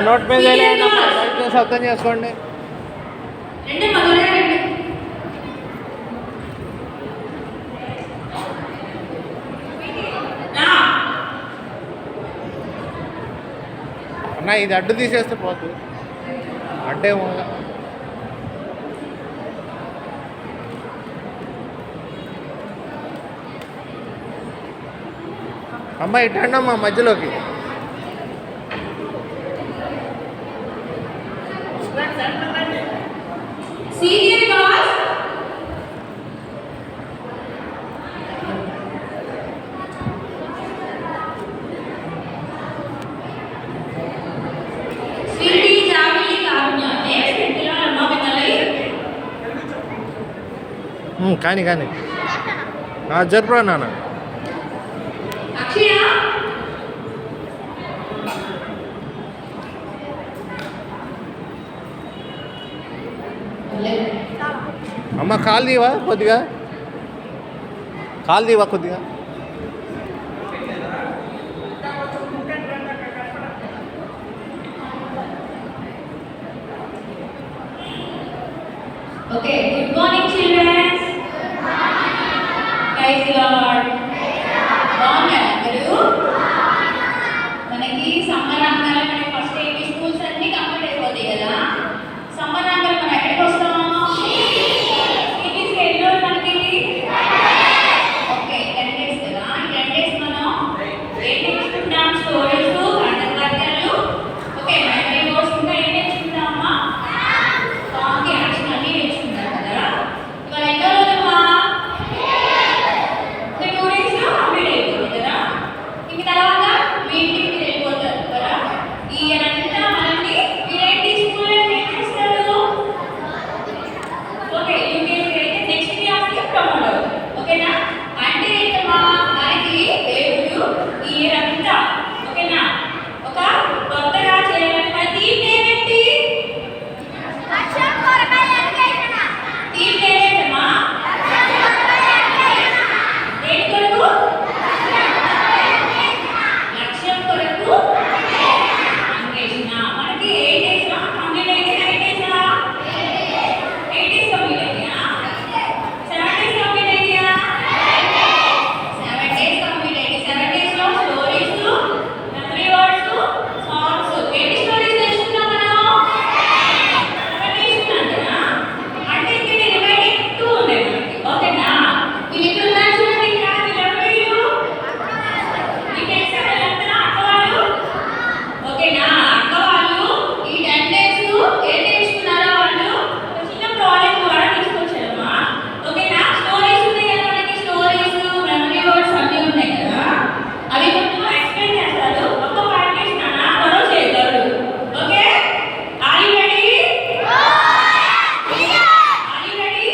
నోట్ మీద దయచేసి అర్థం చేసుకోండి. రెండు మొదలే రెండు. అన్న ఇది అడ్డు తీసేస్తే పోతుంది. అడ్డే అమ్మ ఇటండి అమ్మా మధ్యలోకి. సీనియర్ బాయ్స్ స్వీటీ జాబిలి కారుణ్య నెక్స్ట్ పిల్లలమ్మ పిల్లలై కానీ జరుపురా నాన్న. అక్షయ అమ్మ కాలు దీవా కొద్దిగా, కాలు దీవా కొద్దిగా. Okay good morning childrens. Praise the lord. బాగున్నారా మీరు? మనకి సమ్మర్ అనగానే మనకి ఫస్ట్ ఏపీ స్కూల్స్ అన్నీ కంప్లీట్ అయిపోతాయి కదా. సమ్మర్ అనగానే మనం ఎక్కడికి వస్తాం? సిటీస్కి ఎన్ని రోజులు మనకి? ఓకే 10 days కదా. ఈ 10 days మనం ఏం నేర్చుకుంటాం? స్టోరీస్, కథలు, ఓకే మెమరీ వర్డ్స్, ఇంకా ఏం నేర్చుకుంటామమ్మా? సాంగ్ యాక్షన్ అన్నీ నేర్చుకుంటాం కదా. ఇవాళ ఎన్నో రోజమ్మా? 2 days కంప్లీట్ అయిపోతుంది కదా. ఇంక తర్వాత మీ ఇంటికి మీరు వెళ్ళిపోతారు కదా. ఈ అంతా మనల్ని మీరేంటి స్కూల్లో ఏం చేస్తారు? ఓకే యూకేజీ అయితే నెక్స్ట్ క్లాస్కి ప్రమోట్ అవుతారు. ఓకేనా? అంటే ఏంటమ్మా మనకి దేవుడు ఈ ఇయర్ అంతా ఓకేనా ఒక కొత్తగా చేయాలన్న థీమ్ ఏంటి? థీమ్ ఏంటమ్మా? దేని కొరకు? లక్ష్యం కొరకు అన్వేషణ. మనకి 8 days కంప్లీట్ అయితే 9 days 8 days కంప్లీట్ అయ్యా. 7 days కంప్లీట్ అయ్యా. 7 days కంప్లీట్ అయ్యి 7 days లో స్టోరీస్, మెమరీ వర్డ్స్, సాంగ్స్. ఎన్ని స్టోరీస్ నేర్చుకున్నాం మనం? 7 నేర్చుకున్నాం కదా. అంటే ఇక్కడ రిమైనింగ్ 2 ఉన్నాయి మనకి. ఓకేనా? వీళ్ళు ఇక్కడ ఉన్నారు చూడండి. ఇక్కడ వీళ్ళు వీళ్ళు మీకు ఎగ్జామ్ వెళ్తారా అక్క వాళ్ళు? ఓకేనా? అక్క వాళ్ళు ఈ 10 days ఏం నేర్చుకున్నారో వాళ్ళు ఒక చిన్న ప్రాజెక్ట్ కూడా తీసుకొచ్చారమ్మా. ఓకేనా? స్టోరీస్ ఉన్నాయి కదా మనకి. స్టోరీస్, మెమరీ వర్డ్స్ అన్నీ ఉన్నాయి కదా. అవి కొంచెం ఎక్స్ప్లెయిన్ చేస్తారు. ఒక్క ప్రాక్టీస్ నాన్న ఫాలో చేయగలరు. Okay? Are you ready? Are you ready?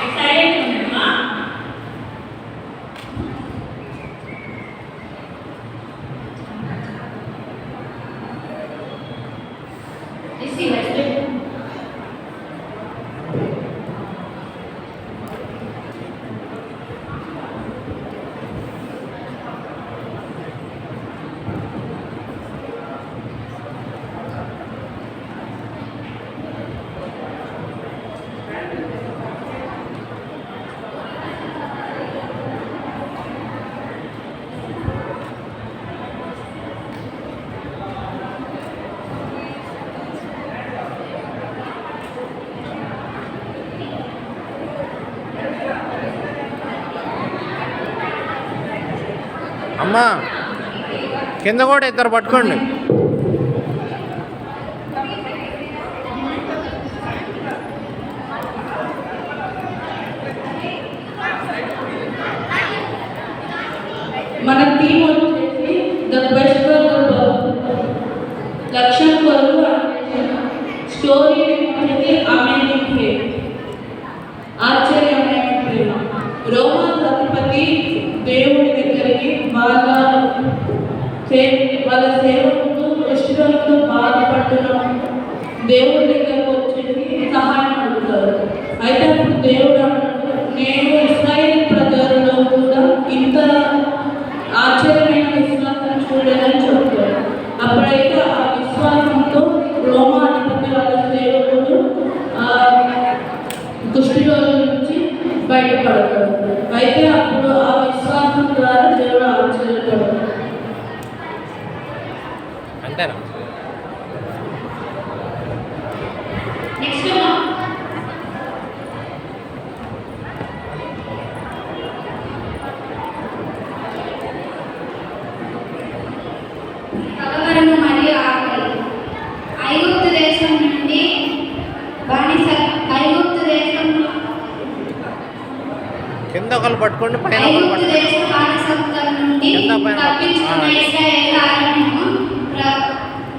Excited ఉన్నామా? Receive respect. అమ్మా కింద కూడా ఇద్దరు పట్టుకోండి. మన టీమ్ వచ్చేసి the best for the world. లక్ష్యం కొరకు అన్వేషణ. స్టోరీ వచ్చేసి అమేజింగ్ ఫేత్, ఆశ్చర్యమైన ప్రేమ. రోమా సతిపతి దేవుడి దగ్గరికి వాళ్ళ సేవకుడు ఇష్టంతో బాధపడుతున్నప్పుడు దేవుడి దగ్గరకు వచ్చేసి సహాయం అడుగుతారు. అయితే అప్పుడు దేవుడు అన్నాడు, నేను ఇశ్రాయేల్ ప్రజల్లో కూడా ఇంత ఆశ్చర్యమైన విశ్వాసం చూడలేదని చెప్తాడు. అంతేనా? నెక్స్ట్ కలవరము మరియు ఆకలి. ఐగుప్తు దేశం నుండి ఐగుప్తు దేశం కింద ఒకళ్ళు పట్టుకోండి, పైన ఒకళ్ళు ఐగుప్తు పట్టుకోండి. దేశ బానిసత్వం నుండి కింద పైన తప్పించుకున్న ఇశ్రాయేలు అరణ్యము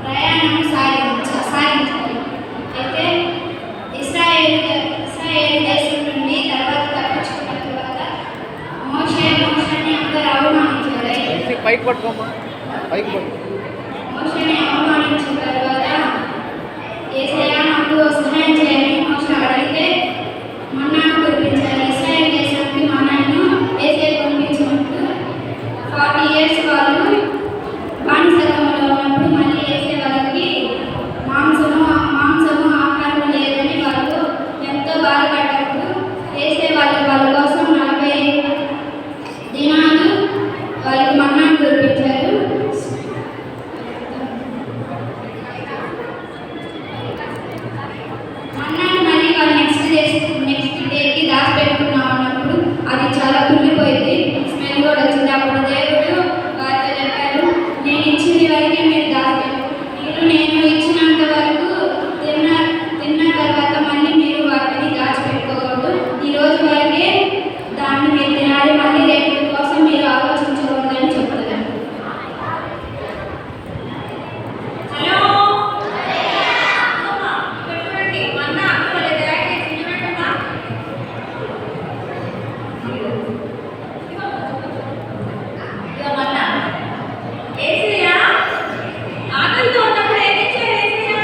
ప్రయాణం సాగించాలి. అయితే ఇశ్రాయేలు దేశం నుండి తర్వాత తప్పించుకున్న తర్వాత మోషేని అందరూ అవమానించారు. ఇంటికి పైకి పట్టుకోమ్మా, పైకి పట్టుకో. మోషేని అవమానించిన తర్వాత యేసయ్య నాకు సహాయం చేయని మోషే అడిగితే మన్నాను కురిపించారు. ఇశ్రాయేలు దేశానికి మన్నాను యేసయ్య పంపించినట్టు 40 years వాళ్ళు బానిసత్వంలో ఉన్నప్పుడు మళ్ళీ యేసయ్య వాళ్ళకి మాంసము ఆహారం లేదని వాళ్ళు ఎంతో బాధపడ్డప్పుడు యేసయ్య వాళ్ళ కోసం 40 దినాలు వాళ్ళకి మన్నాను కురిపించారు. మన్నాను మళ్ళీ వాళ్ళు నెక్స్ట్ డేకి దాచిపెట్టుకున్నాం అన్నప్పుడు అది చాలా కుళ్ళిపోయింది, స్మెల్ కూడా వచ్చింది. అప్పుడు దేవుడు వారితో చెప్పారు, నేను ఇచ్చింది వరకే మీరు దాచిపెట్టు, నేను ఇచ్చినంత వరకు తిన్న తర్వాత మళ్ళీ మీరు వాటిని దాచిపెట్టుకోకూడదు. ఈ రోజు వరకే దాన్ని మీరు తినాలి, మళ్ళీ రేపటి కోసం మీరు ఆలోచించకూడదని చెప్తారు. హలో ఆకలితో ఉన్నప్పుడు ఏం ఇచ్చారు యేసయ్య?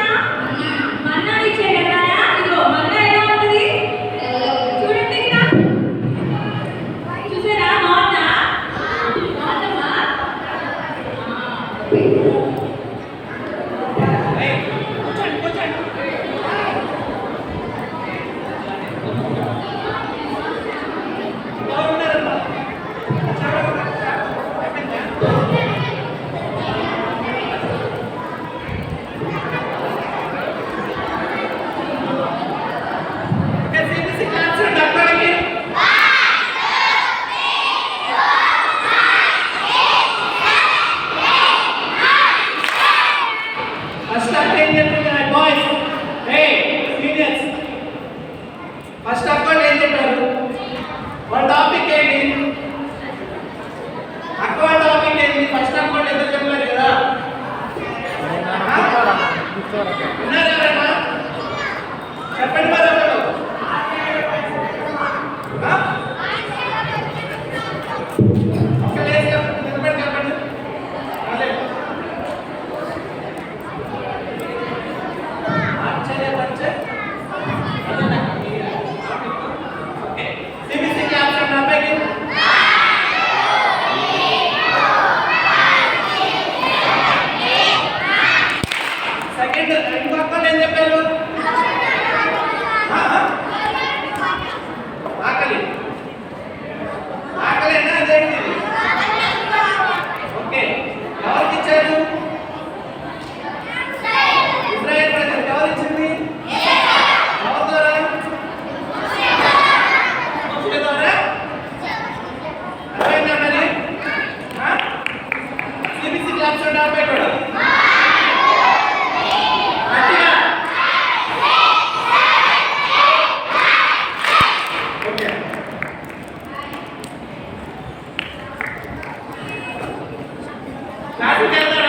మన్నా ఇచ్చాడు కదా. ఇదిగో మన్నా ఎలా ఉంటుంది చూడండి ఇక్కడ. చూసారా? బాగుందా? బాగుందమ్మా. ఫస్ట్ అక్కడ ఏం చెప్పారు బాయ్స్? హే సీనియర్స్, ఫస్ట్ అక్కడ ఏం చెప్పారు? వాళ్ళ టాపిక్ ఏంటి? అక్కడ టాపిక్ ఏంటి? ఫస్ట్ అక్కడ ఏదో చెప్పారు కదా. విన్నారా ఎవరైనా? చెప్పండి మరి ఎవరు? ఒక లేచి చెప్పండి, నిలబడి చెప్పండి. అదే CBC క్లాస్ అబ్బాయికి సెకండ్ ఇంకొక ఏం చెప్పారు? ఆకలి. ఆకలేనా అదేంటి? ఓకే, ఎవరికి ఇచ్చారు? ఇజ్రాయెల్ ప్రజలకు ఎవరు ఇచ్చింది? ఎవరి ద్వారా? మోషే ద్వారా? అర్థమైందా మరి? సిబిసి క్లాస్ చూడండి అబ్బాయి కూడా. గట్టిగా. ఓకే. క్లాస్కి వెళ్దాం.